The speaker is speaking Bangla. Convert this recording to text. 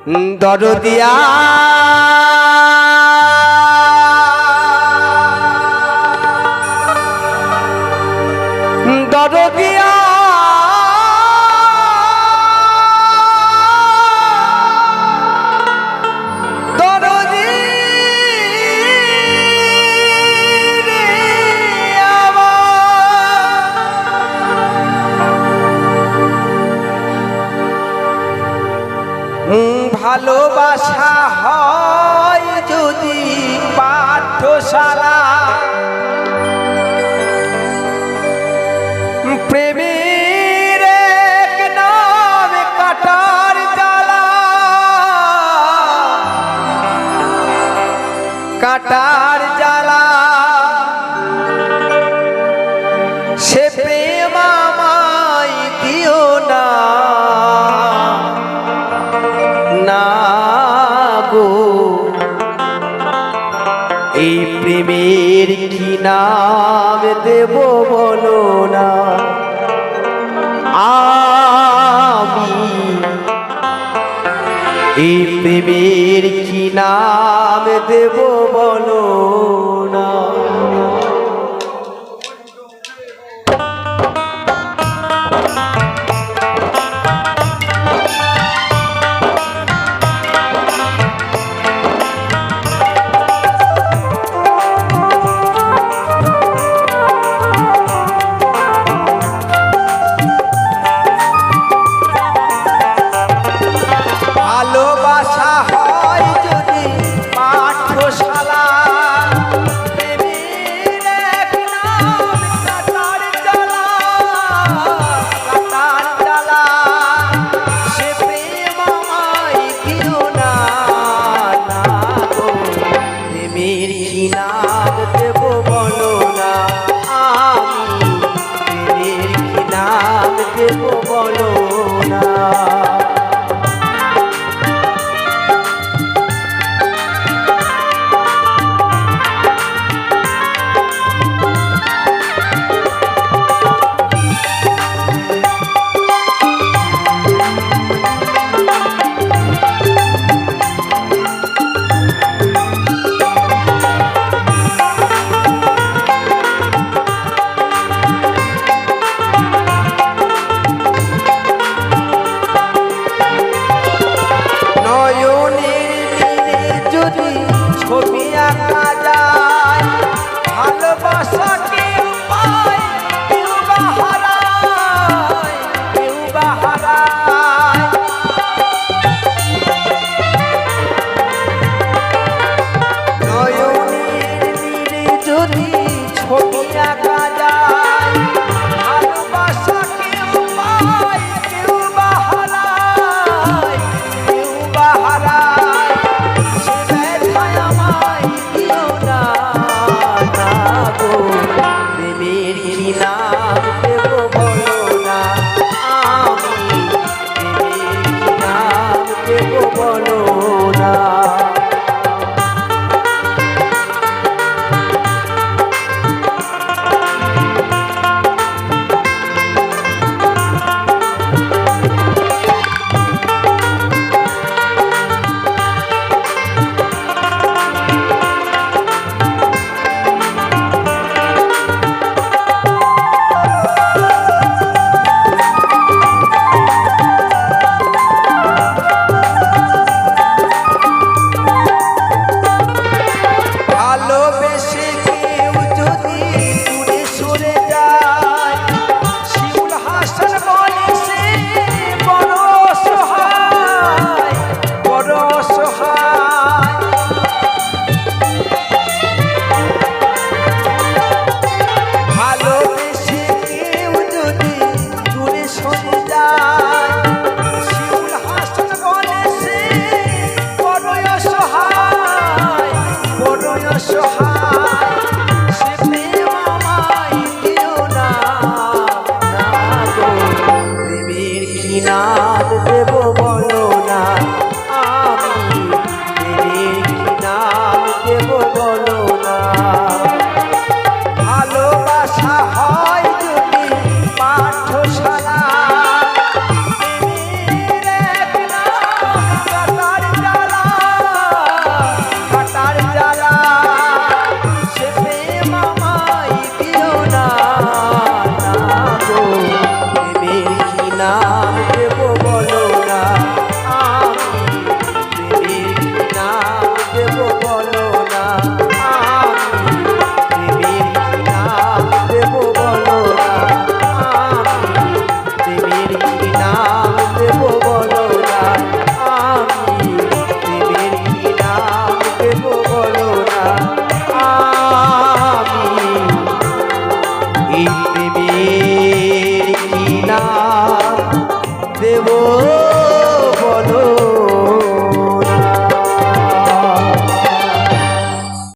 দরদিয়া দরদিয়া দরদি রে ভালোবাসা হয় যদি পাঠশালা প্রেমের এক নাম কাটার জ্বালা কাটার জ্বালা সে প্রেম আমায় দিও না না গো এই প্রেমের কি নাম দেব বলো না আমি এই প্রেমের কি নাম দেব বলো না ভালোবাসা হয় যদি পাঠশালা প্রেমের এক নাম কাটার জ্বালা কাটার জ্বালা সে প্রেম আমায় দিও না না গো প্রেমের কি নাম দেব বলো না আমি প্রেমের কি নাম দেব বলো না ছবি আঁকা যায় ভালোবাসা কেউ পায় কেউ বা হারায় কেউ বা হারায় নয়নের নীরে যদি ছবি আঁকা যায় ভালোবাসা কেউ পায় কেউ বা হারায় কেউ বা হারায় প্রেমের কি নাম দেব বলো না আমি প্রেমের কি নাম দেব বলো না না